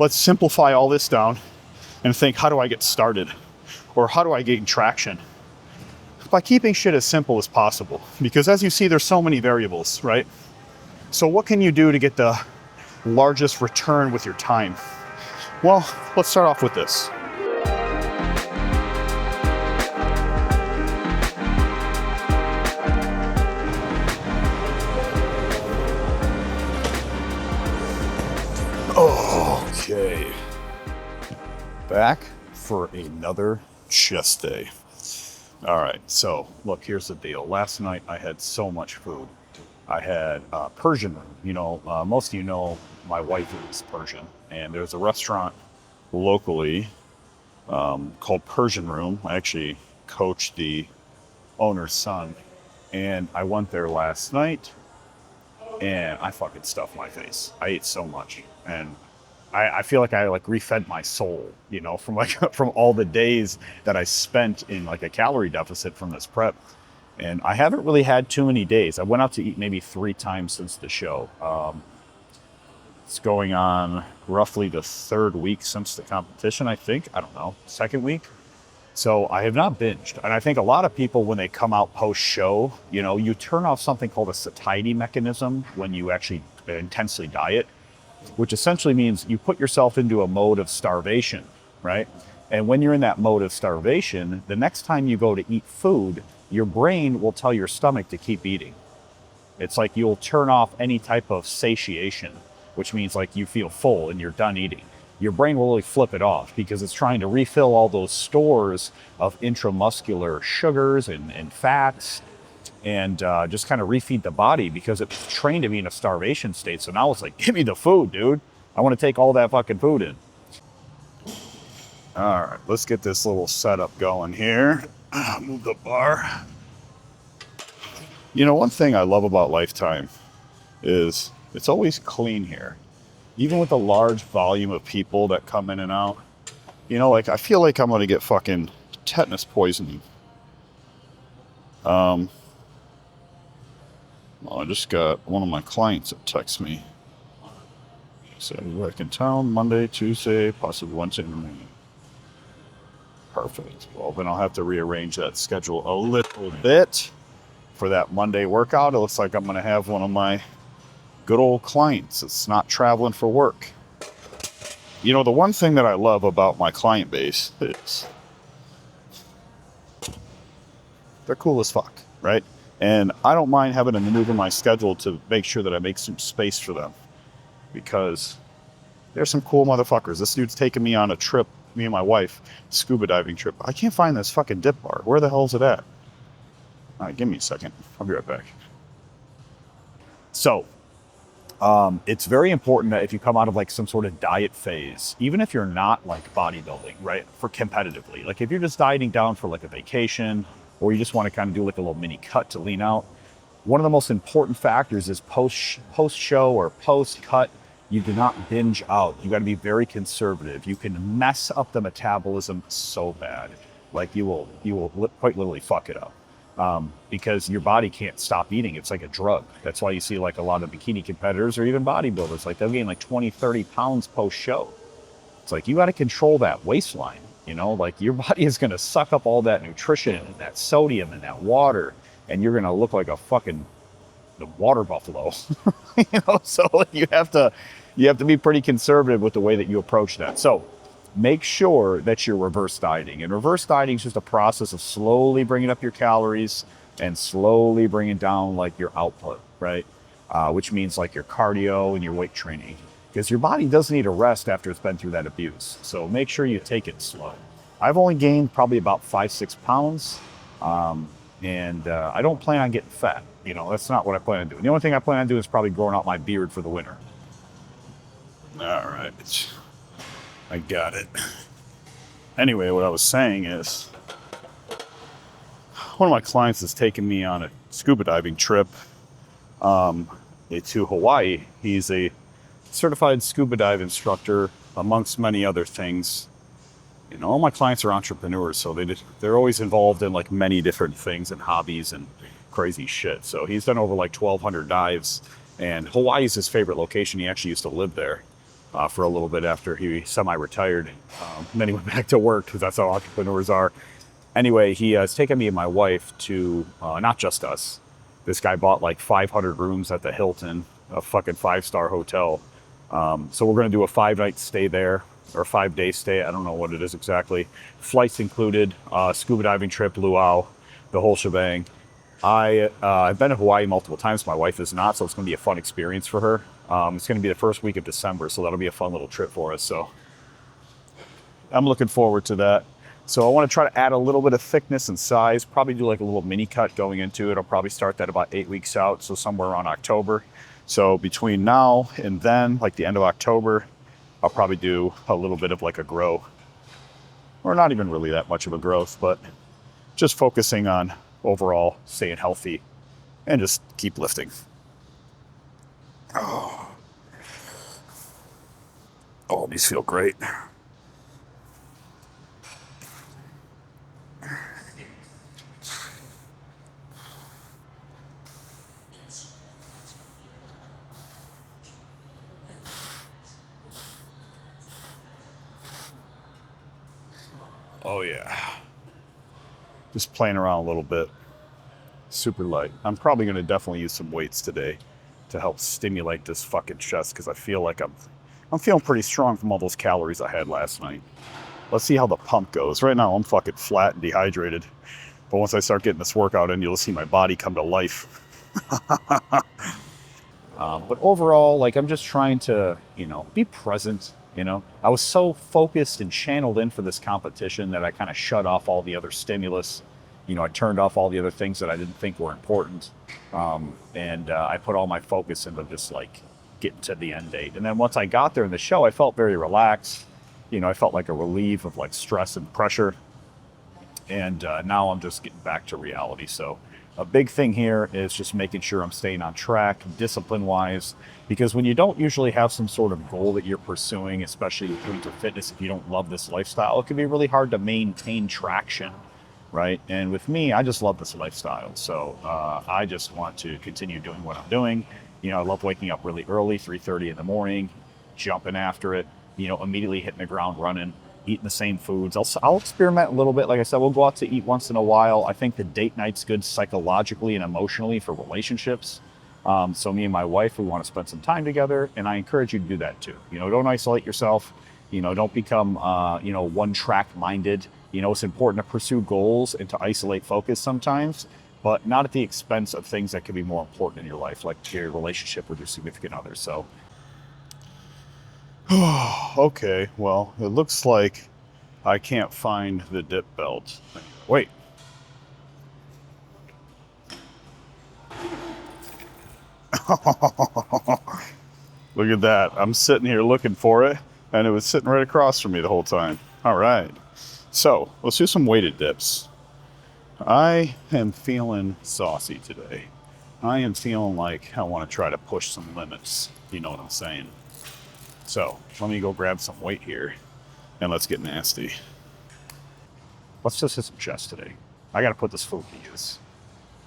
let's simplify all this down and think, how do I get started? Or how do I gain traction? By keeping shit as simple as possible. Because as you see, there's so many variables, right? So what can you do to get the largest return with your time? Well, let's start off with this. Okay. Back for another chest day. All right, so look, here's the deal. Last night I had so much food. I had Persian. Most of you know my wife is Persian, and there's a restaurant locally called Persian Room. I actually coached the owner's son, and I went there last night, and I fucking stuffed my face. I ate so much, and I feel like I refed my soul, from all the days that I spent in like a calorie deficit from this prep. And I haven't really had too many days. I went out to eat maybe 3 times since the show. It's going on roughly the 3rd week since the competition, I think. I don't know, 2nd week. So I have not binged. And I think a lot of people, when they come out post-show, you turn off something called a satiety mechanism when you actually intensely diet, which essentially means you put yourself into a mode of starvation, right? And when you're in that mode of starvation, the next time you go to eat food, your brain will tell your stomach to keep eating. It's like you'll turn off any type of satiation, which means like you feel full and you're done eating. Your brain will really flip it off because it's trying to refill all those stores of intramuscular sugars and fats and just kind of refeed the body because it's trained to be in a starvation state. So now it's like, give me the food, dude. I want to take all that fucking food in. All right, let's get this little setup going here. Move the bar. One thing I love about Lifetime is it's always clean here. Even with the large volume of people that come in and out. I feel like I'm going to get fucking tetanus poisoning. I just got one of my clients that texts me. Said, back in town Monday, Tuesday, possibly Wednesday morning. Perfect. Well, then I'll have to rearrange that schedule a little bit for that Monday workout. It looks like I'm going to have one of my good old clients that's not traveling for work. The one thing that I love about my client base is they're cool as fuck, right? And I don't mind having to maneuver my schedule to make sure that I make some space for them because they're some cool motherfuckers. This dude's taking me on a trip, me and my wife, scuba diving trip. I can't find this fucking dip bar. Where the hell is it at? All right, give me a second. I'll be right back. So, it's very important that if you come out of like some sort of diet phase, even if you're not like bodybuilding, right, for competitively, like if you're just dieting down for like a vacation or you just want to kind of do like a little mini cut to lean out, one of the most important factors is post-show or post-cut, you do not binge out. You got to be very conservative. You can mess up the metabolism so bad. Like you will quite literally fuck it up. Because your body can't stop eating. It's like a drug. That's why you see like a lot of bikini competitors or even bodybuilders, like they'll gain like 20, 30 pounds post-show. It's like, you got to control that waistline, like your body is going to suck up all that nutrition and that sodium and that water, and you're going to look like the water buffalo, so you have to be pretty conservative with the way that you approach that. So make sure that you're reverse dieting. And reverse dieting is just a process of slowly bringing up your calories and slowly bringing down like your output, right? Which means like your cardio and your weight training, because your body does need a rest after it's been through that abuse. So make sure you take it slow. I've only gained probably about 5-6 pounds. And I don't plan on getting fat. That's not what I plan on doing. The only thing I plan on doing is probably growing out my beard for the winter. All right. I got it. Anyway, what I was saying is, one of my clients has taken me on a scuba diving trip to Hawaii. He's a certified scuba dive instructor, amongst many other things. All my clients are entrepreneurs, so they're always involved in like many different things and hobbies and crazy shit. So he's done over like 1,200 dives, and Hawaii is his favorite location. He actually used to live there. for a little bit after he semi-retired. And then he went back to work because that's how entrepreneurs are. Anyway, he has taken me and my wife to, not just us. This guy bought like 500 rooms at the Hilton, a fucking 5-star hotel. So we're going to do a 5-night stay there, or a 5-day stay. I don't know what it is exactly. Flights included, scuba diving trip, luau, the whole shebang. I've been to Hawaii multiple times. My wife is not, so it's going to be a fun experience for her. It's going to be the first week of December, so that'll be a fun little trip for us. So I'm looking forward to that. So I want to try to add a little bit of thickness and size, probably do like a little mini cut going into it. I'll probably start that about 8 weeks out, so somewhere around October. So between now and then, like the end of October, I'll probably do a little bit of like a grow, or not even really that much of a growth, but just focusing on overall staying healthy and just keep lifting. Oh, these feel great. Oh yeah. Just playing around a little bit. Super light. I'm probably going to definitely use some weights today to help stimulate this fucking chest because I feel like I'm feeling pretty strong from all those calories I had last night. Let's see how the pump goes. Right now I'm fucking flat and dehydrated. But once I start getting this workout in, you'll see my body come to life. But overall, like I'm just trying to, be present. I was so focused and channeled in for this competition that I kind of shut off all the other stimulus. I turned off all the other things that I didn't think were important. And I put all my focus into just like getting to the end date. And then once I got there in the show, I felt very relaxed. I felt like a relief of like stress and pressure. And now I'm just getting back to reality. So a big thing here is just making sure I'm staying on track, discipline-wise, because when you don't usually have some sort of goal that you're pursuing, especially with terms of fitness, if you don't love this lifestyle, it can be really hard to maintain traction, right? And with me, I just love this lifestyle. So I just want to continue doing what I'm doing. I love waking up really early, 3:30 in the morning, jumping after it, immediately hitting the ground running, eating the same foods. I'll experiment a little bit. Like I said, we'll go out to eat once in a while. I think the date night's good psychologically and emotionally for relationships. So me and my wife, we want to spend some time together, and I encourage you to do that too. Don't isolate yourself. Don't become, one-track minded. It's important to pursue goals and to isolate focus sometimes, but not at the expense of things that could be more important in your life, like your relationship with your significant other. So, okay, well, it looks like I can't find the dip belt. Wait. Look at that. I'm sitting here looking for it, and it was sitting right across from me the whole time. All right. So, let's do some weighted dips. I am feeling saucy today. I am feeling like I want to try to push some limits. You know what I'm saying? So, let me go grab some weight here, and let's get nasty. Let's just hit some chest today. I got to put this food to use.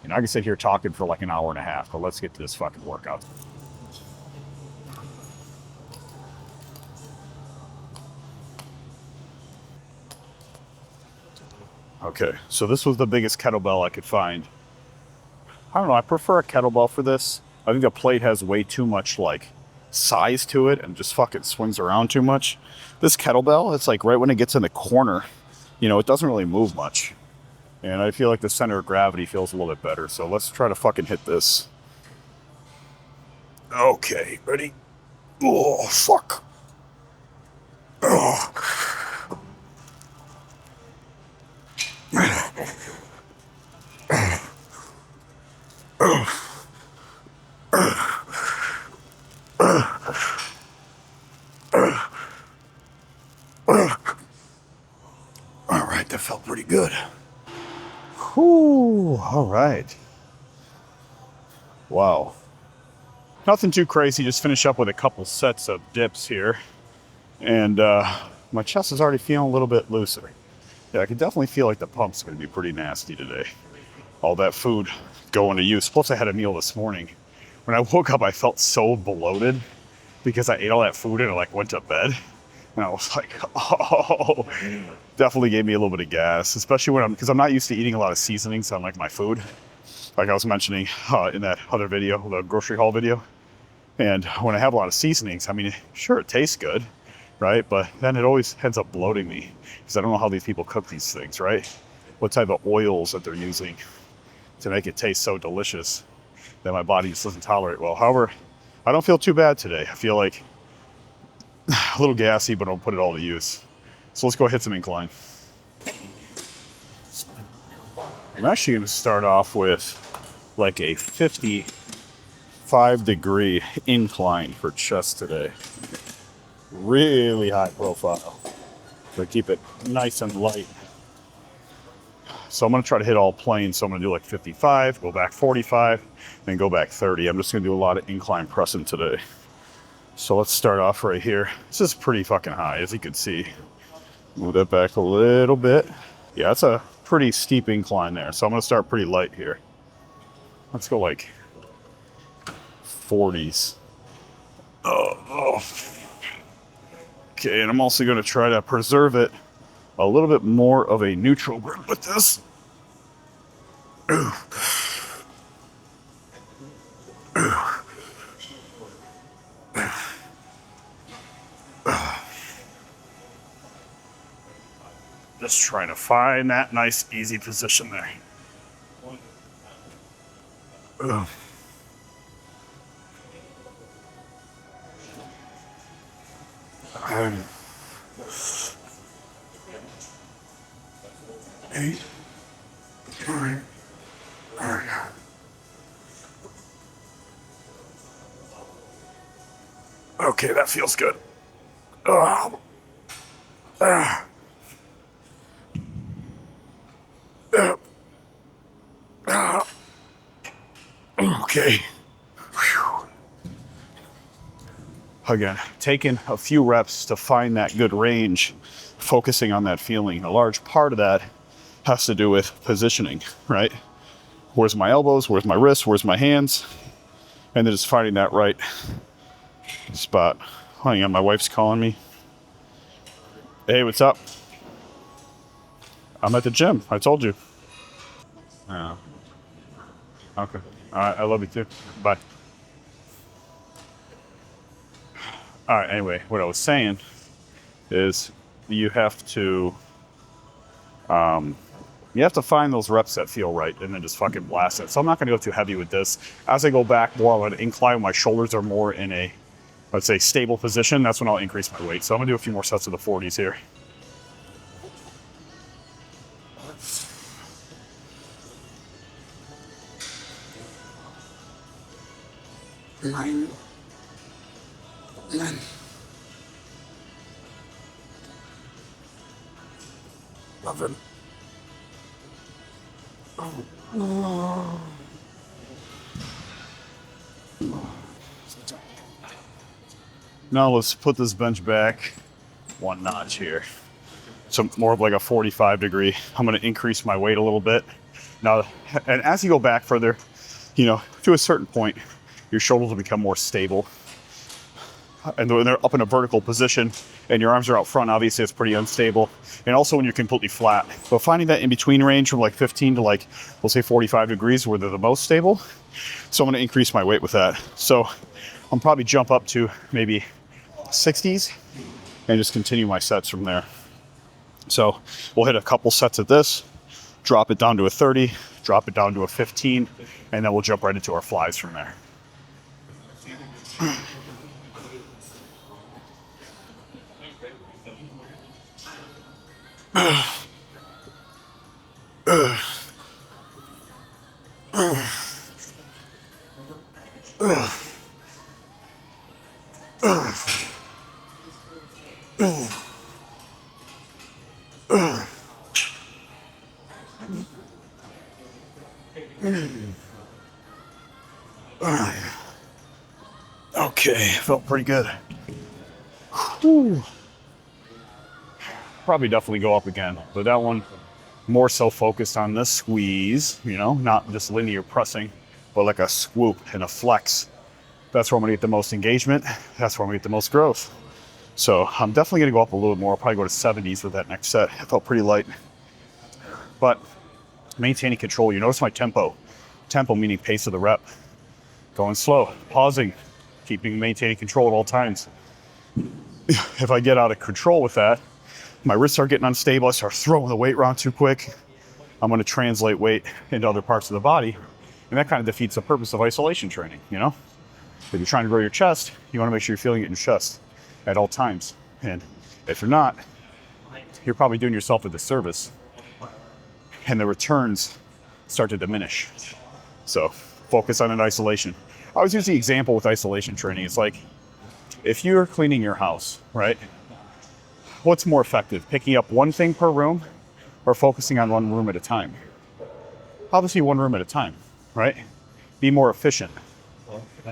I can sit here talking for like an hour and a half, but let's get to this fucking workout. Okay, so this was the biggest kettlebell I could find. I don't know, I prefer a kettlebell for this. I think the plate has way too much like size to it and just fucking swings around too much. This kettlebell, it's like right when it gets in the corner, it doesn't really move much. And I feel like the center of gravity feels a little bit better. So let's try to fucking hit this. Okay, ready? Oh, fuck. Oh. All right, that felt pretty good. Whew, all right. Wow. Nothing too crazy, just finish up with a couple sets of dips here. And my chest is already feeling a little bit looser. Yeah, I can definitely feel like the pump's gonna be pretty nasty today. All that food going to use. Plus I had a meal this morning. When I woke up, I felt so bloated because I ate all that food and I like went to bed. And I was like, oh, definitely gave me a little bit of gas, especially because I'm not used to eating a lot of seasonings on like my food. Like I was mentioning in that other video, the grocery haul video. And when I have a lot of seasonings, I mean, sure, it tastes good, right? But then it always ends up bloating me because I don't know how these people cook these things, right? What type of oils that they're using to make it taste so delicious that my body just doesn't tolerate well. However, I don't feel too bad today. I feel like a little gassy, but I'll put it all to use. So let's go hit some incline. I'm actually going to start off with like a 55-degree incline for chest today. Really high profile, but keep it nice and light. So I'm going to try to hit all planes. So I'm going to do like 55, go back 45, then go back 30. I'm just going to do a lot of incline pressing today. So let's start off right here. This is pretty fucking high, as you can see. Move that back a little bit. Yeah, it's a pretty steep incline there. So I'm going to start pretty light here. Let's go like 40s. Oh. Okay, and I'm also going to try to preserve it a little bit more of a neutral grip with this. Just trying to find that nice, easy position there. Eight. Nine. Okay, that feels good. Okay. Whew. Again, taking a few reps to find that good range, focusing on that feeling. A large part of that has to do with positioning, right? Where's my elbows? Where's my wrists? Where's my hands? And then just finding that right spot. Hang on, my wife's calling me. Hey, what's up? I'm at the gym. I told you. Yeah. Okay. All right. I love you too. Bye. All right. Anyway, what I was saying is you have to find those reps that feel right and then just fucking blast it. So I'm not going to go too heavy with this. As I go back more on an incline, my shoulders are more in a, let's say, stable position. That's when I'll increase my weight. So I'm going to do a few more sets of the 40s here. Nine. 11. Now let's put this bench back one notch here. So more of like a 45-degree. I'm going to increase my weight a little bit. Now, and as you go back further, to a certain point, your shoulders will become more stable. And when they're up in a vertical position and your arms are out front, obviously it's pretty unstable. And also when you're completely flat. But finding that in-between range from like 15 to like, we'll say 45 degrees where they're the most stable. So I'm going to increase my weight with that. So I'll probably jump up to maybe 60s and just continue my sets from there. So we'll hit a couple sets of this, drop it down to a 30, drop it down to a 15, and then we'll jump right into our flies from there. Okay, felt pretty good. Whew. Probably definitely go up again, but that one more so focused on the squeeze, not just linear pressing, but like a swoop and a flex That's where I'm gonna get the most engagement. That's where I'm gonna get the most growth. So I'm definitely gonna go up a little more. I'll probably go to 70s with that next set. I felt pretty light. But maintaining control, you notice my tempo. Tempo meaning pace of the rep. Going slow, pausing, maintaining control at all times. If I get out of control with that, my wrists start getting unstable, I start throwing the weight around too quick, I'm gonna translate weight into other parts of the body, and that kind of defeats the purpose of isolation training, you know? If you're trying to grow your chest, you wanna make sure you're feeling it in your chest at all times. And if you're not, you're probably doing yourself a disservice, and the returns start to diminish. So focus on an isolation. I always use the example with isolation training. It's like, if you're cleaning your house, right? What's more effective, picking up one thing per room or focusing on one room at a time? Obviously one room at a time, right? Be more efficient.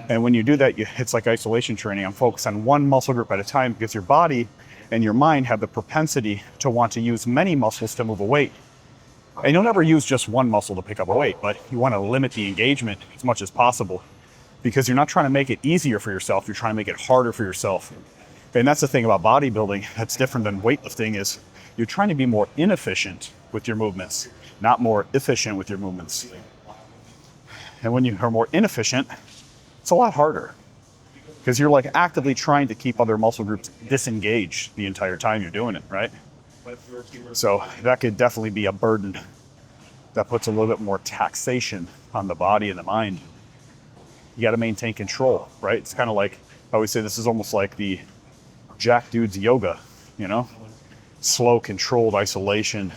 And when you do that, it's like isolation training. I'm focused on one muscle group at a time because your body and your mind have the propensity to want to use many muscles to move a weight. And you'll never use just one muscle to pick up a weight, but you want to limit the engagement as much as possible because you're not trying to make it easier for yourself, you're trying to make it harder for yourself. And that's the thing about bodybuilding that's different than weightlifting is you're trying to be more inefficient with your movements, not more efficient with your movements. And when you are more inefficient, it's a lot harder because you're like actively trying to keep other muscle groups disengaged the entire time you're doing it, right? So that could definitely be a burden that puts a little bit more taxation on the body and the mind. You got to maintain control, right? It's kind of like, I always say this is almost like the Jack Dude's yoga, you know? Slow, controlled isolation,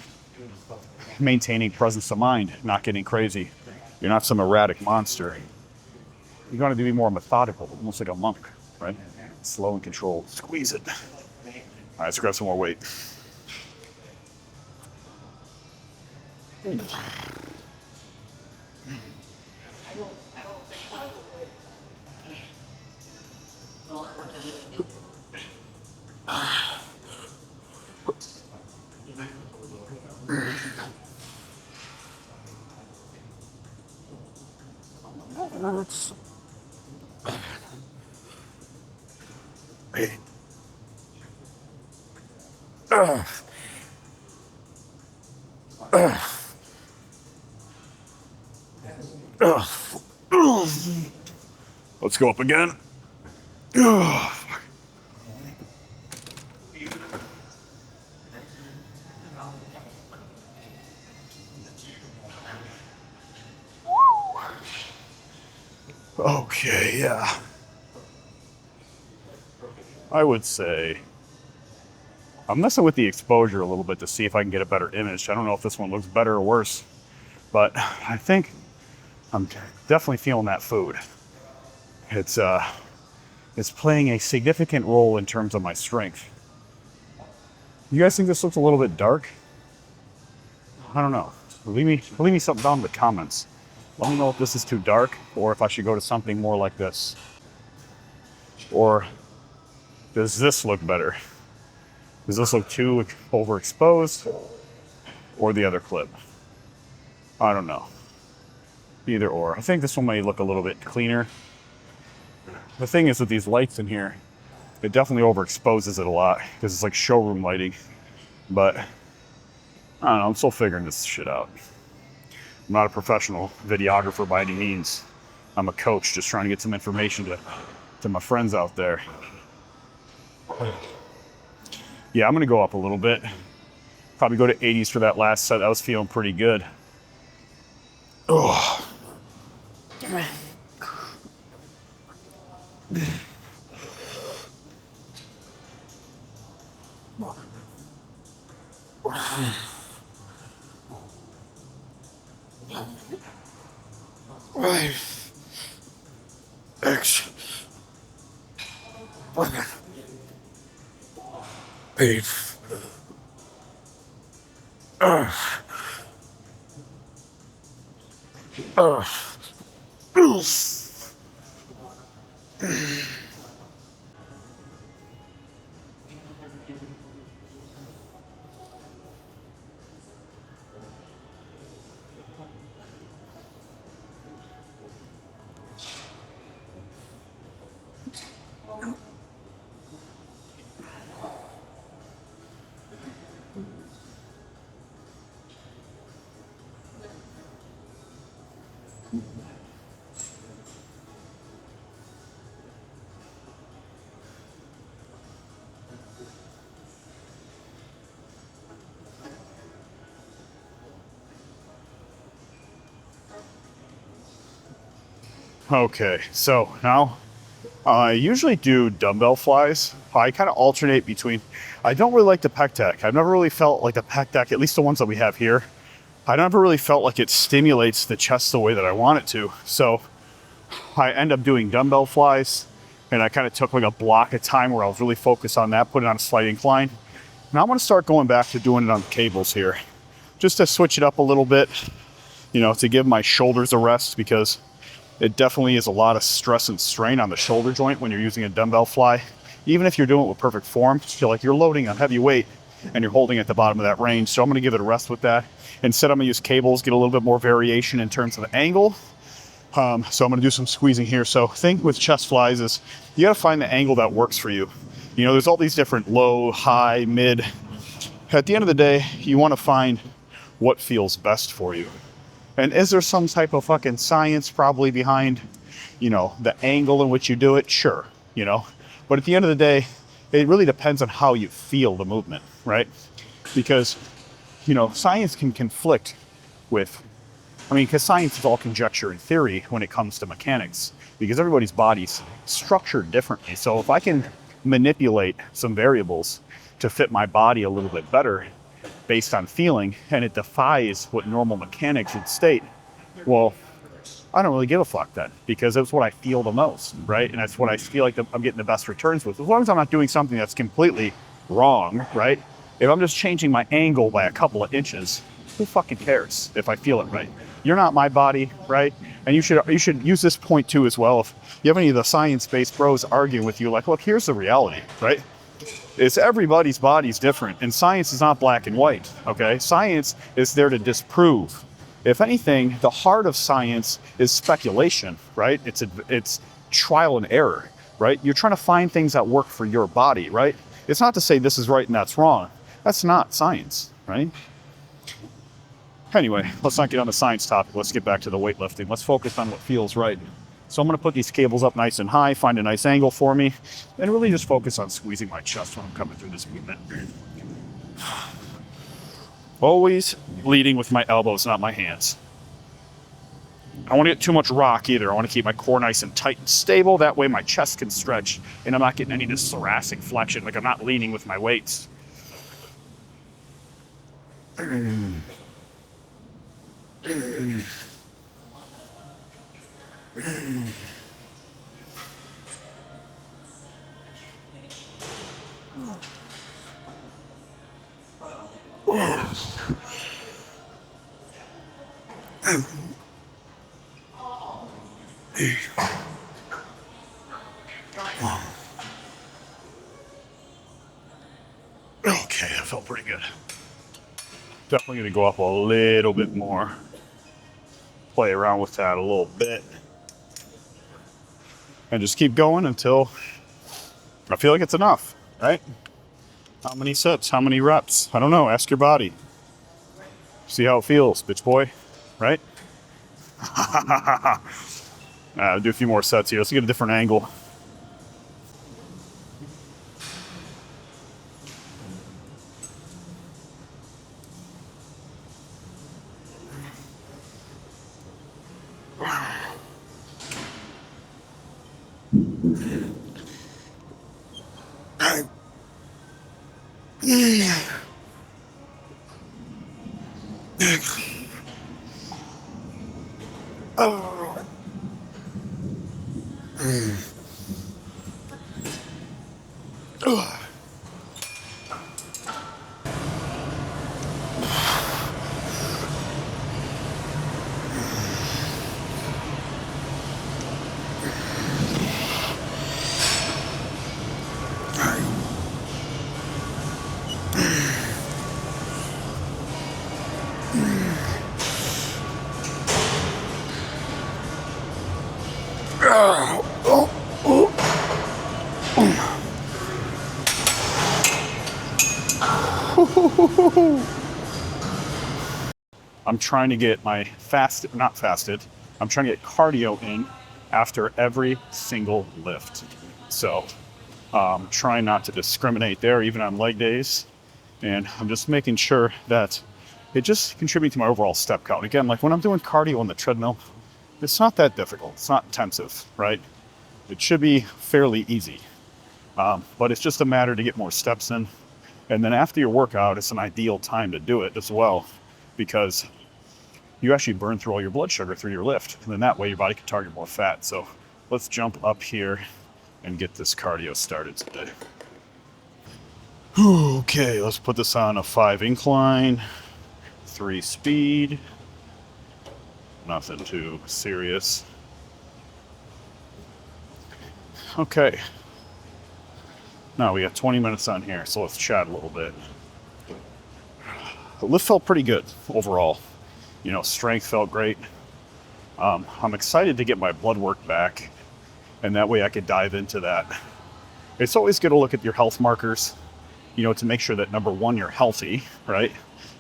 maintaining presence of mind, not getting crazy. You're not some erratic monster. You're going to be more methodical, almost like a monk, right? Slow and controlled. Squeeze it. All right, let's grab some more weight. Let's go up again. Okay, yeah. I would say I'm messing with the exposure a little bit to see if I can get a better image. I don't know if this one looks better or worse, but I think I'm definitely feeling that food. It's playing a significant role in terms of my strength. You guys think this looks a little bit dark? I don't know. Leave me something down in the comments. Let me know if this is too dark or if I should go to something more like this. Or does this look better? Does this look too overexposed? Or the other clip? I don't know. Either or. I think this one may look a little bit cleaner. The thing is with these lights in here, it definitely overexposes it a lot because it's like showroom lighting. But I don't know, I'm still figuring this shit out. I'm not a professional videographer by any means. I'm a coach just trying to get some information to my friends out there. Yeah, I'm gonna go up a little bit. Probably go to 80s for that last set. I was feeling pretty good. Oh. Right. X. 8. Okay, so now I usually do dumbbell flies. I kind of alternate between, I don't really like the pec deck. I've never really felt like the pec deck, at least the ones that we have here, I never really felt like it stimulates the chest the way that I want it to. So I end up doing dumbbell flies, and I kind of took like a block of time where I was really focused on that, put it on a slight incline. Now I'm gonna start going back to doing it on cables here, just to switch it up a little bit, you know, to give my shoulders a rest, because it definitely is a lot of stress and strain on the shoulder joint when you're using a dumbbell fly. Even if you're doing it with perfect form, feel like you're loading a heavy weight and you're holding at the bottom of that range. So I'm gonna give it a rest with that. Instead, I'm gonna use cables, get a little bit more variation in terms of the angle. So I'm gonna do some squeezing here. So thing with chest flies is you gotta find the angle that works for you. You know, there's all these different low, high, mid. At the end of the day, you wanna find what feels best for you. And is there some type of fucking science probably behind, you know, the angle in which you do it? Sure, you know. But at the end of the day, it really depends on how you feel the movement, right? Because, you know, science can conflict with, I mean, because science is all conjecture and theory when it comes to mechanics, because everybody's body's structured differently. So if I can manipulate some variables to fit my body a little bit better, based on feeling, and it defies what normal mechanics would state, well, I don't really give a fuck then, because that's what I feel the most, right? And that's what I feel like I'm getting the best returns with. As long as I'm not doing something that's completely wrong, right? If I'm just changing my angle by a couple of inches, who fucking cares if I feel it right? You're not my body, right? And you should use this point too as well. If you have any of the science-based bros arguing with you, like, look, here's the reality, right? Is everybody's body's different, and science is not black and white, okay? Science is there to disprove. If anything, the heart of science is speculation, right? It's trial and error, right? You're trying to find things that work for your body, right? It's not to say this is right and that's wrong. That's not science, right? Anyway, let's not get on the science topic. Let's get back to the weightlifting. Let's focus on what feels right. So I'm gonna put these cables up nice and high, find a nice angle for me, and really just focus on squeezing my chest when I'm coming through this movement. Always leading with my elbows, not my hands. I don't want to get too much rock either. I want to keep my core nice and tight and stable. That way my chest can stretch and I'm not getting any of this thoracic flexion, like I'm not leaning with my weights. Okay, that felt pretty good. Definitely gonna go up a little bit more. Play around with that a little bit. And just keep going until I feel like it's enough, right? How many sets? How many reps? I don't know. Ask your body. See how it feels, bitch boy, right? I'll do a few more sets here. Let's get a different angle. I'm trying to get my I'm trying to get cardio in after every single lift. So trying not to discriminate there, even on leg days. And I'm just making sure that it just contributes to my overall step count. Again, like when I'm doing cardio on the treadmill, It's not that difficult. It's not intensive, right? It should be fairly easy. But it's just a matter to get more steps in. And then after your workout, it's an ideal time to do it as well, because you actually burn through all your blood sugar through your lift. And then that way your body can target more fat. So let's jump up here and get this cardio started today. Okay, let's put this on a 5 incline, 3 speed. Nothing too serious. Okay. Now we got 20 minutes on here, so let's chat a little bit. The lift felt pretty good overall. You know, strength felt great. I'm excited to get my blood work back, and that way I could dive into that. It's always good to look at your health markers, you know, to make sure that number one, you're healthy, right?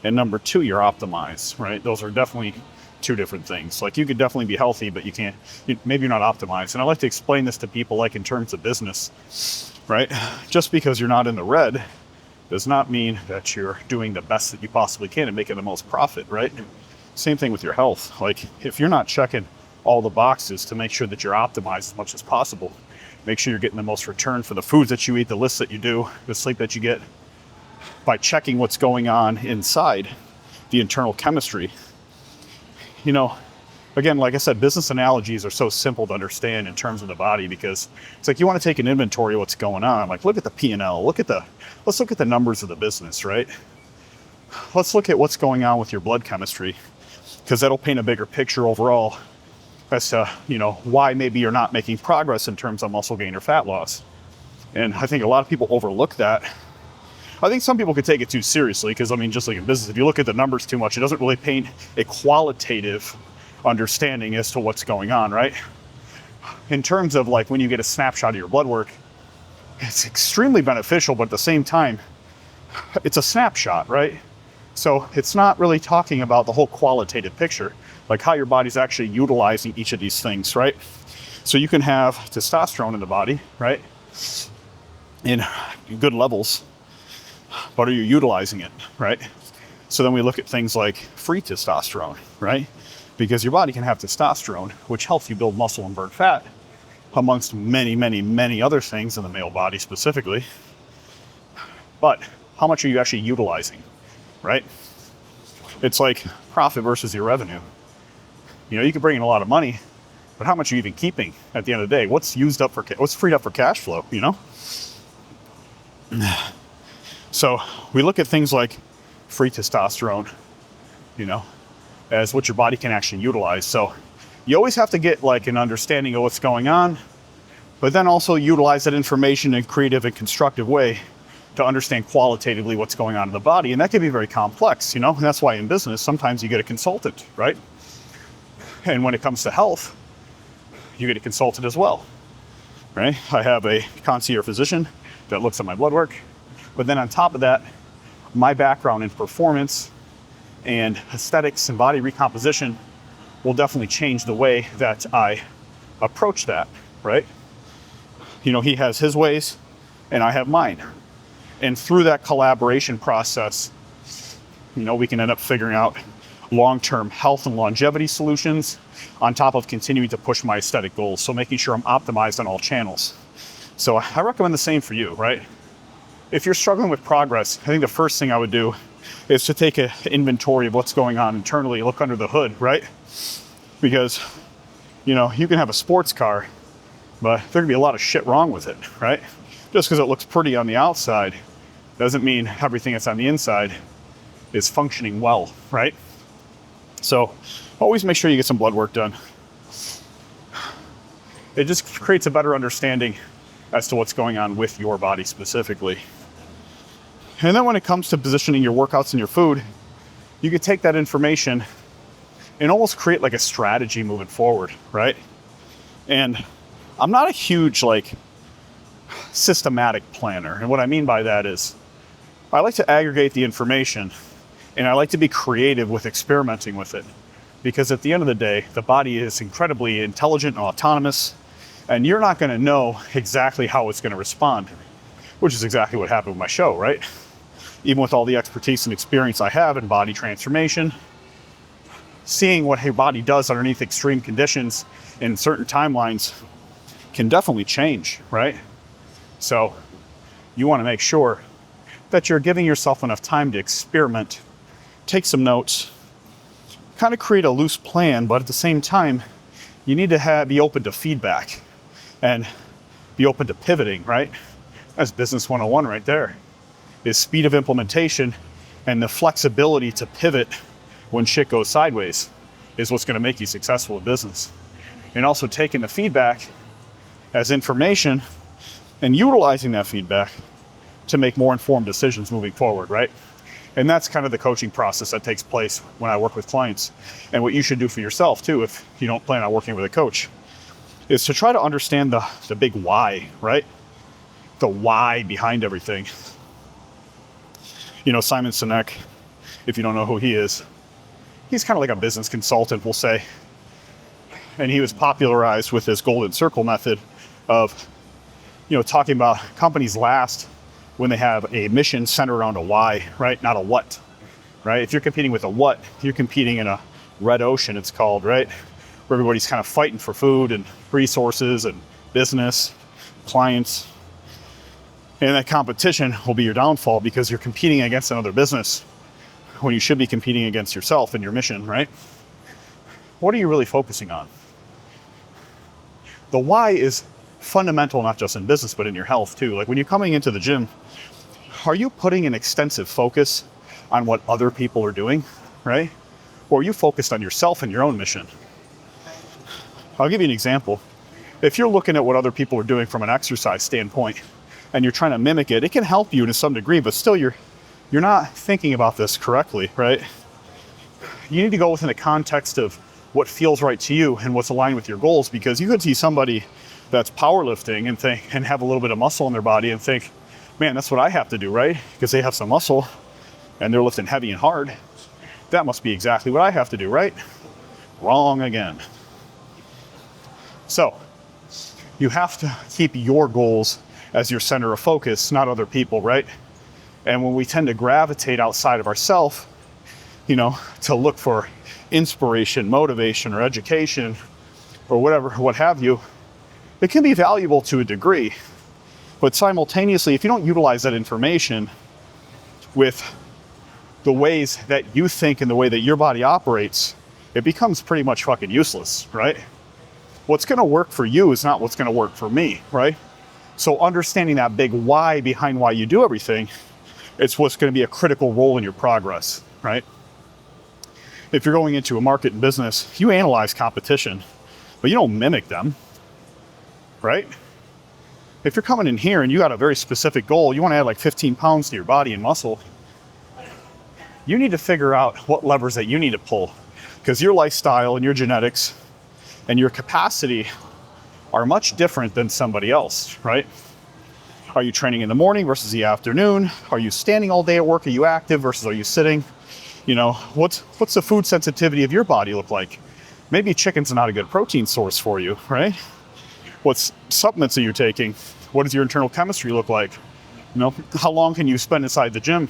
And number two, you're optimized, right? Those are definitely two different things. Like, you could definitely be healthy, but maybe you're not optimized. And I like to explain this to people, like in terms of business, right? Just because you're not in the red does not mean that you're doing the best that you possibly can and making the most profit, right? Same thing with your health. Like, if you're not checking all the boxes to make sure that you're optimized as much as possible, make sure you're getting the most return for the foods that you eat, the lists that you do, the sleep that you get, by checking what's going on inside the internal chemistry. You know, again, like I said, business analogies are so simple to understand in terms of the body, because it's like you want to take an inventory of what's going on. Like, look at the P&L, let's look at the numbers of the business, right? Let's look at what's going on with your blood chemistry, because that'll paint a bigger picture overall as to, you know, why maybe you're not making progress in terms of muscle gain or fat loss. And I think a lot of people overlook that. I think some people could take it too seriously, because, I mean, just like in business, if you look at the numbers too much, it doesn't really paint a qualitative understanding as to what's going on, right? In terms of, like, when you get a snapshot of your blood work, it's extremely beneficial, but at the same time, it's a snapshot, right? So it's not really talking about the whole qualitative picture, like how your body's actually utilizing each of these things, right? So you can have testosterone in the body, right, in good levels, but are you utilizing it, right? So then we look at things like free testosterone, right? Because your body can have testosterone, which helps you build muscle and burn fat, amongst many, many, many other things in the male body specifically. But how much are you actually utilizing, right? It's like profit versus your revenue. You know, you can bring in a lot of money, but how much are you even keeping at the end of the day? What's freed up for cash flow, you know? So we look at things like free testosterone, you know, as what your body can actually utilize. So you always have to get like an understanding of what's going on, but then also utilize that information in a creative and constructive way to understand qualitatively what's going on in the body. And that can be very complex, you know, and that's why in business, sometimes you get a consultant, right? And when it comes to health, you get a consultant as well, right? I have a concierge physician that looks at my blood work. But then on top of that, my background in performance and aesthetics and body recomposition will definitely change the way that I approach that, right? You know, he has his ways and I have mine. And through that collaboration process, you know, we can end up figuring out long-term health and longevity solutions on top of continuing to push my aesthetic goals. So making sure I'm optimized on all channels. So I recommend the same for you, right? If you're struggling with progress, I think the first thing I would do is to take an inventory of what's going on internally, look under the hood, right? Because, you know, you can have a sports car, but there can be a lot of shit wrong with it, right? Just because it looks pretty on the outside doesn't mean everything that's on the inside is functioning well, right? So always make sure you get some blood work done. It just creates a better understanding as to what's going on with your body specifically. And then when it comes to positioning your workouts and your food, you can take that information and almost create like a strategy moving forward, right? And I'm not a huge like systematic planner. And what I mean by that is I like to aggregate the information and I like to be creative with experimenting with it. Because at the end of the day, the body is incredibly intelligent and autonomous, and you're not gonna know exactly how it's gonna respond, which is exactly what happened with my show, right? Even with all the expertise and experience I have in body transformation, seeing what your body does underneath extreme conditions in certain timelines can definitely change, right? So you want to make sure that you're giving yourself enough time to experiment, take some notes, kind of create a loose plan, but at the same time, you need to be open to feedback and be open to pivoting, right? That's business 101 right there, is speed of implementation and the flexibility to pivot when shit goes sideways is what's going to make you successful in business. And also taking the feedback as information and utilizing that feedback to make more informed decisions moving forward, right? And that's kind of the coaching process that takes place when I work with clients. And what you should do for yourself too, if you don't plan on working with a coach, is to try to understand the big why, right? The why behind everything. You know, Simon Sinek, if you don't know who he is, he's kind of like a business consultant, we'll say. And he was popularized with this golden circle method of, you know, talking about companies last when they have a mission centered around a why, right? Not a what, right? If you're competing with a what, you're competing in a red ocean, it's called, right? Where everybody's kind of fighting for food and resources and business, clients. And that competition will be your downfall because you're competing against another business when you should be competing against yourself and your mission, right? What are you really focusing on? The why is fundamental, not just in business, but in your health too. Like when you're coming into the gym, are you putting an extensive focus on what other people are doing, right? Or are you focused on yourself and your own mission? I'll give you an example. If you're looking at what other people are doing from an exercise standpoint and you're trying to mimic it, it can help you to some degree, but still you're not thinking about this correctly, right? You need to go within the context of what feels right to you and what's aligned with your goals, because you could see somebody that's powerlifting and have a little bit of muscle in their body and think, man, that's what I have to do, right? Because they have some muscle and they're lifting heavy and hard. That must be exactly what I have to do, right? Wrong again. So you have to keep your goals as your center of focus, not other people, right? And when we tend to gravitate outside of ourselves, you know, to look for inspiration, motivation, or education, or whatever, what have you, it can be valuable to a degree. But simultaneously, if you don't utilize that information with the ways that you think and the way that your body operates, it becomes pretty much fucking useless, right? What's going to work for you is not what's going to work for me, right? So understanding that big why behind why you do everything, it's what's going to be a critical role in your progress, right? If you're going into a market and business, you analyze competition, but you don't mimic them, right? If you're coming in here and you got a very specific goal, you want to add like 15 pounds to your body and muscle, you need to figure out what levers that you need to pull, because your lifestyle and your genetics and your capacity are much different than somebody else, right? Are you training in the morning versus the afternoon? Are you standing all day at work? Are you active versus are you sitting? You know, what's the food sensitivity of your body look like? Maybe chicken's not a good protein source for you, right? What supplements are you taking? What does your internal chemistry look like? You know, how long can you spend inside the gym?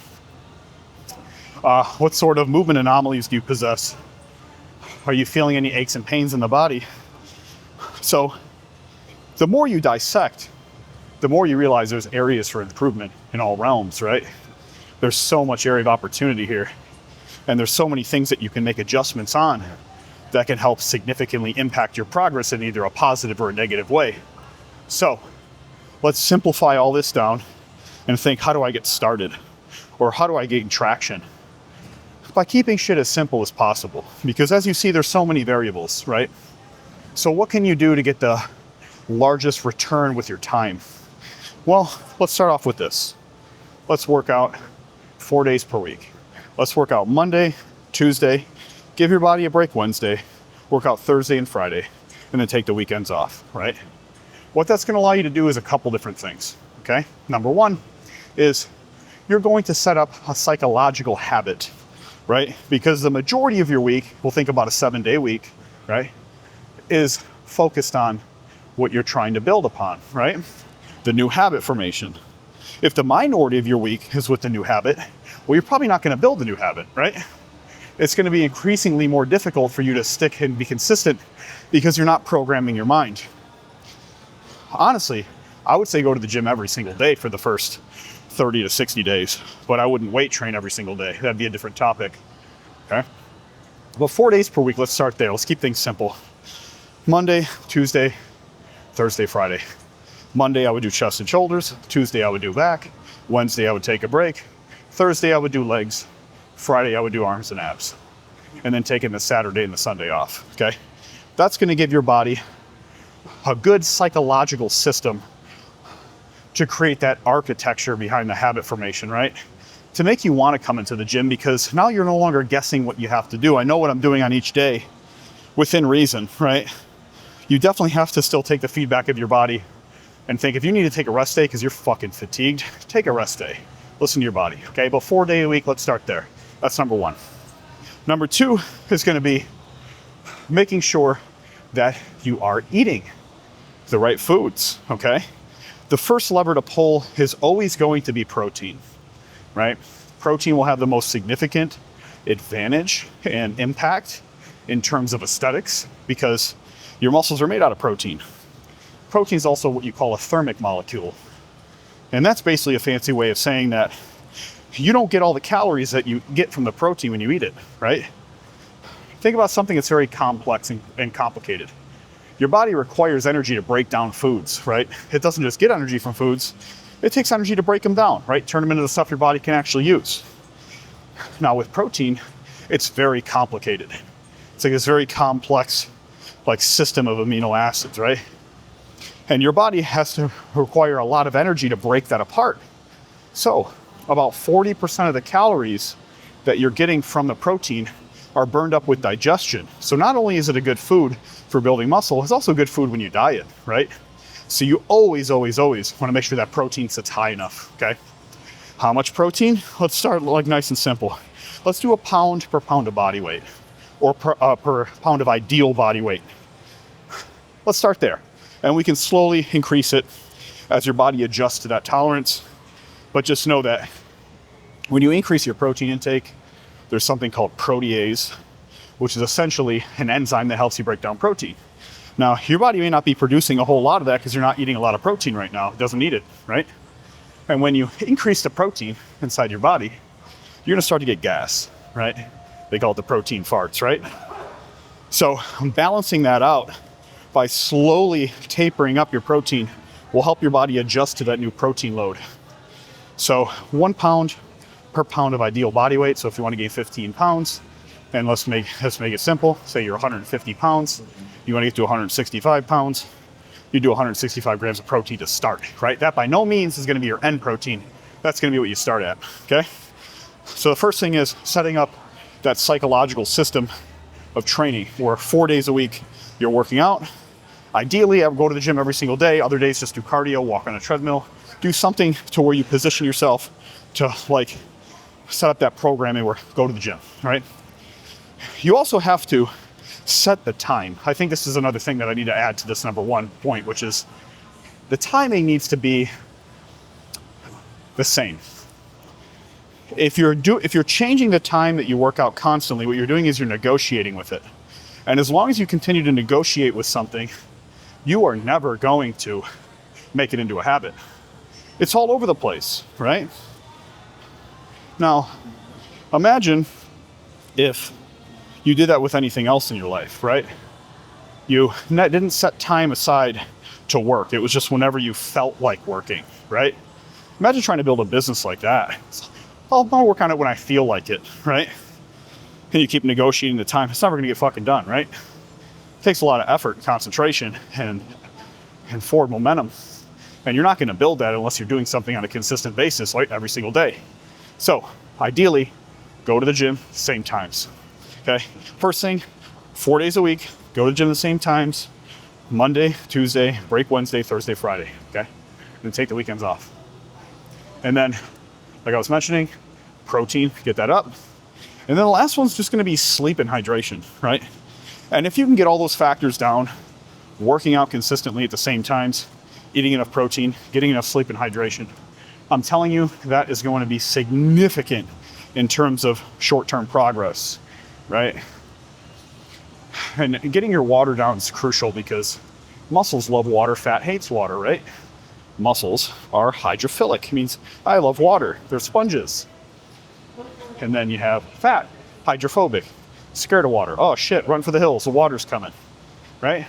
What sort of movement anomalies do you possess? Are you feeling any aches and pains in the body? So the more you dissect, the more you realize there's areas for improvement in all realms, right? There's so much area of opportunity here. And there's so many things that you can make adjustments on that can help significantly impact your progress in either a positive or a negative way. So let's simplify all this down and think, how do I get started? Or how do I gain traction? By keeping shit as simple as possible. Because as you see, there's so many variables, right? So what can you do to get the largest return with your time? Well, let's start off with this. Let's work out 4 days per week. Let's work out Monday, Tuesday, give your body a break Wednesday, work out Thursday and Friday, and then take the weekends off, right? What that's gonna allow you to do is a couple different things, okay? Number one is you're going to set up a psychological habit, right? Because the majority of your week, we'll think about a 7-day week, right? Is focused on what you're trying to build upon, right? The new habit formation. If the minority of your week is with the new habit, well, you're probably not going to build the new habit, right? it's going to be increasingly more difficult for you to stick and be consistent because you're not programming your mind. Honestly, I would say go to the gym every single day for the first 30 to 60 days, but I wouldn't weight train every single day. That'd be a different topic. Okay. But 4 days per week, let's start there. Let's keep things simple. Monday, Tuesday, Thursday, Friday. Monday, I would do chest and shoulders. Tuesday, I would do back. Wednesday, I would take a break. Thursday, I would do legs. Friday, I would do arms and abs. And then taking the Saturday and the Sunday off, okay? That's gonna give your body a good psychological system to create that architecture behind the habit formation, right? To make you wanna come into the gym, because now you're no longer guessing what you have to do. I know what I'm doing on each day within reason, right? You definitely have to still take the feedback of your body and think, if you need to take a rest day because you're fucking fatigued, take a rest day. Listen to your body, okay? But 4 days a week, let's start there. That's number one. Number two is gonna be making sure that you are eating the right foods, okay? The first lever to pull is always going to be protein, right? Protein will have the most significant advantage and impact in terms of aesthetics because your muscles are made out of protein. Protein is also what you call a thermic molecule. And that's basically a fancy way of saying that you don't get all the calories that you get from the protein when you eat it, right? Think about something that's very complex and complicated. Your body requires energy to break down foods, right? It doesn't just get energy from foods, it takes energy to break them down, right? Turn them into the stuff your body can actually use. Now with protein, it's very complicated. It's like this very complex system of amino acids, right? And your body has to require a lot of energy to break that apart. So about 40% of the calories that you're getting from the protein are burned up with digestion. So not only is it a good food for building muscle, it's also good food when you diet, right? So you always want to make sure that protein sits high enough, okay? How much protein? Let's start like nice and simple. Let's do a pound per pound of body weight, or per pound of ideal body weight. Let's start there. And we can slowly increase it as your body adjusts to that tolerance. But just know that when you increase your protein intake, there's something called protease, which is essentially an enzyme that helps you break down protein. Now, your body may not be producing a whole lot of that because you're not eating a lot of protein right now. It doesn't need it, right? And when you increase the protein inside your body, you're gonna start to get gas, right? They call it the protein farts, right? So balancing that out by slowly tapering up your protein will help your body adjust to that new protein load. So 1 pound per pound of ideal body weight. So if you want to gain 15 pounds, and let's make it simple, say you're 150 pounds, you want to get to 165 pounds, you do 165 grams of protein to start, right? That by no means is going to be your end protein. That's going to be what you start at, okay? So the first thing is setting up that psychological system of training where 4 days a week you're working out. Ideally, I would go to the gym every single day. Other days, just do cardio, walk on a treadmill. Do something to where you position yourself to like set up that programming where go to the gym, right? You also have to set the time. I think this is another thing that I need to add to this number one point, which is the timing needs to be the same. If you're changing the time that you work out constantly, what you're doing is you're negotiating with it. And as long as you continue to negotiate with something, you are never going to make it into a habit. It's all over the place, right? Now, imagine if you did that with anything else in your life, right? You didn't set time aside to work. It was just whenever you felt like working, right? Imagine trying to build a business like that. I'll work on it when I feel like it, right? And you keep negotiating the time. It's never gonna get fucking done, right? It takes a lot of effort, concentration, and forward momentum. And you're not gonna build that unless you're doing something on a consistent basis, like every single day. So ideally, go to the gym, same times, okay? First thing, 4 days a week, go to the gym the same times, Monday, Tuesday, break Wednesday, Thursday, Friday, okay? And then take the weekends off. And then, like I was mentioning, protein, get that up. And then the last one's just gonna be sleep and hydration, right? And if you can get all those factors down, working out consistently at the same times, eating enough protein, getting enough sleep and hydration, I'm telling you, that is going to be significant in terms of short-term progress. right? And getting your water down is crucial because muscles love water, fat hates water, right? Muscles are hydrophilic, means I love water. They're sponges. And then you have fat, hydrophobic, scared of water. Oh shit, run for the hills, the water's coming, right?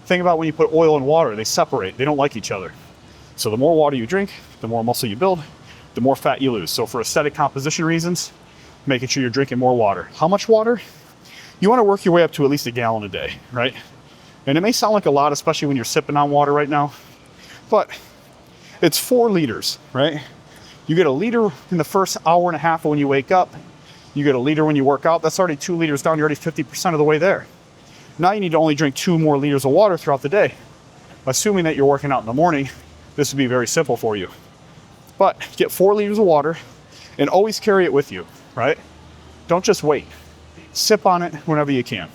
Think about when you put oil and water, they separate, they don't like each other. So the more water you drink, the more muscle you build, the more fat you lose. So for aesthetic composition reasons, making sure you're drinking more water. How much water? You want to work your way up to at least a gallon a day, right? And it may sound like a lot, especially when you're sipping on water right now, but it's 4 liters, right? You get a liter in the first hour and a half when you wake up. You get a liter when you work out. That's already 2 liters down. You're already 50% of the way there. Now you need to only drink 2 more liters of water throughout the day. Assuming that you're working out in the morning, this would be very simple for you. But get 4 liters of water and always carry it with you, right? Don't just wait. Sip on it whenever you can,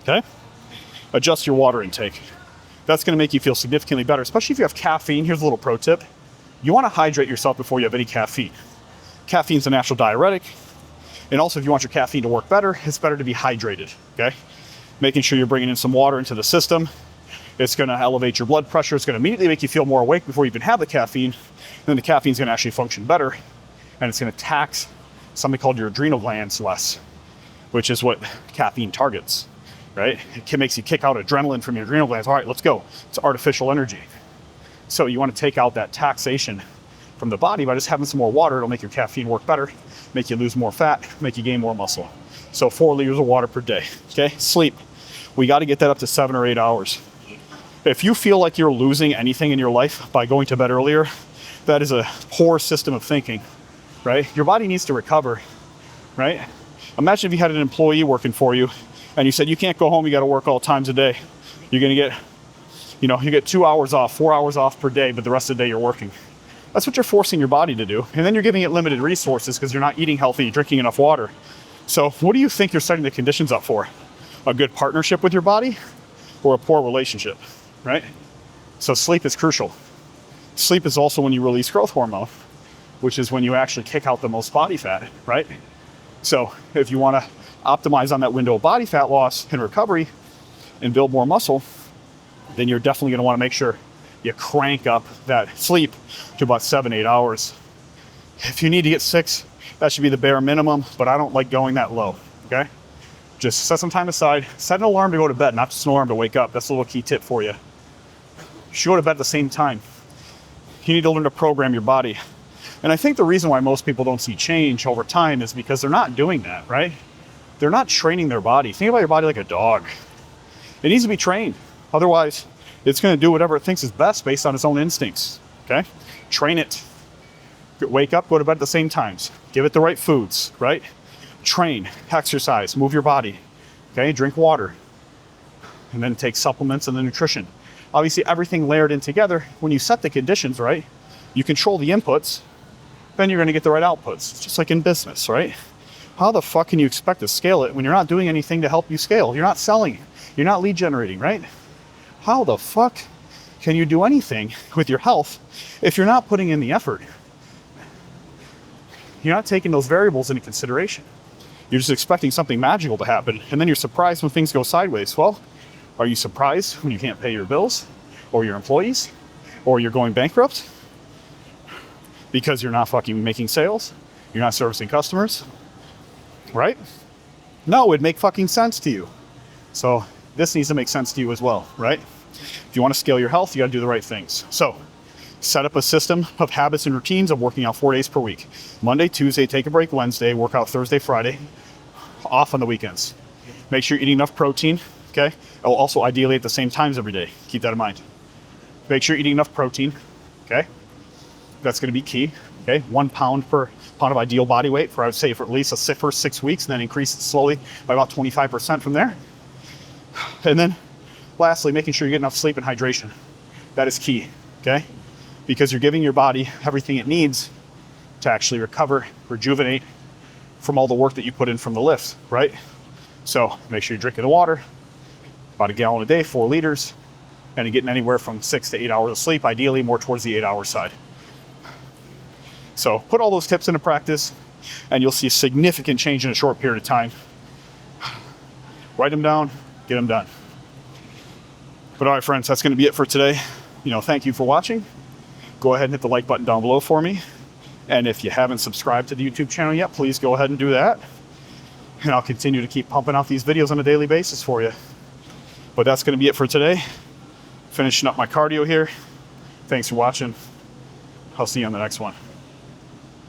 okay? Adjust your water intake. That's gonna make you feel significantly better, especially if you have caffeine. Here's a little pro tip. You wanna hydrate yourself before you have any caffeine. Caffeine's a natural diuretic. And also if you want your caffeine to work better, it's better to be hydrated, okay? Making sure you're bringing in some water into the system. It's gonna elevate your blood pressure. It's gonna immediately make you feel more awake before you even have the caffeine. And then the caffeine's gonna actually function better. And it's gonna tax something called your adrenal glands less, which is what caffeine targets, right? It makes you kick out adrenaline from your adrenal glands. All right, let's go. It's artificial energy. So you want to take out that taxation from the body by just having some more water. It'll make your caffeine work better, make you lose more fat, make you gain more muscle. So 4 liters of water per day, okay? Sleep. We got to get that up to 7 or 8 hours. If you feel like you're losing anything in your life by going to bed earlier, that is a poor system of thinking, right? Your body needs to recover, right? Imagine if you had an employee working for you and you said, you can't go home, you got to work all times a day. You're going to get, you get 2 hours off, 4 hours off per day, but the rest of the day you're working. That's what you're forcing your body to do. And then you're giving it limited resources because you're not eating healthy, drinking enough water. So what do you think you're setting the conditions up for? A good partnership with your body or a poor relationship, right? So sleep is crucial. Sleep is also when you release growth hormone, which is when you actually kick out the most body fat, right? So if you want to optimize on that window of body fat loss and recovery and build more muscle, then you're definitely going to want to make sure you crank up that sleep to about 7-8 hours. If you need to get 6, that should be the bare minimum, but I don't like going that low, okay? Just set some time aside, set an alarm to go to bed, not just an alarm to wake up. That's a little key tip for you. You should go to bed at the same time. You need to learn to program your body. And I think the reason why most people don't see change over time is because they're not doing that, right? They're not training their body. Think about your body like a dog. It needs to be trained. Otherwise, it's going to do whatever it thinks is best based on its own instincts, okay? Train it. Wake up, go to bed at the same times. Give it the right foods, right? Train, exercise, move your body, okay? Drink water. And then take supplements and the nutrition. Obviously, everything layered in together. When you set the conditions, right? You control the inputs, then you're going to get the right outputs. It's just like in business, right? How the fuck can you expect to scale it when you're not doing anything to help you scale? You're not selling. You're not lead generating, right? How the fuck can you do anything with your health if you're not putting in the effort? You're not taking those variables into consideration. You're just expecting something magical to happen, and then you're surprised when things go sideways. Well, are you surprised when you can't pay your bills or your employees or you're going bankrupt because you're not fucking making sales? You're not servicing customers, right? No, it'd make fucking sense to you. So this needs to make sense to you as well, right? If you want to scale your health, you got to do the right things. So set up a system of habits and routines of working out 4 days per week. Monday, Tuesday, take a break Wednesday, work out Thursday, Friday, off on the weekends. Make sure you're eating enough protein, okay? Also ideally at the same times every day. Keep that in mind. Make sure you're eating enough protein, okay? That's going to be key, okay? 1 pound per pound of ideal body weight for, I would say, for at least the first 6 weeks, and then increase it slowly by about 25% from there. And then lastly, making sure you get enough sleep and hydration. That is key, okay? Because you're giving your body everything it needs to actually recover, rejuvenate from all the work that you put in from the lifts, right? So make sure you're drinking the water, about a gallon a day, 4 liters, and you're getting anywhere from 6 to 8 hours of sleep, ideally more towards the 8-hour side. So put all those tips into practice and you'll see a significant change in a short period of time. Write them down, get them done. But all right, friends, that's going to be it for today. Thank you for watching. Go ahead and hit the like button down below for me. And if you haven't subscribed to the YouTube channel yet, please go ahead and do that. And I'll continue to keep pumping out these videos on a daily basis for you. But that's going to be it for today. Finishing up my cardio here. Thanks for watching. I'll see you on the next one.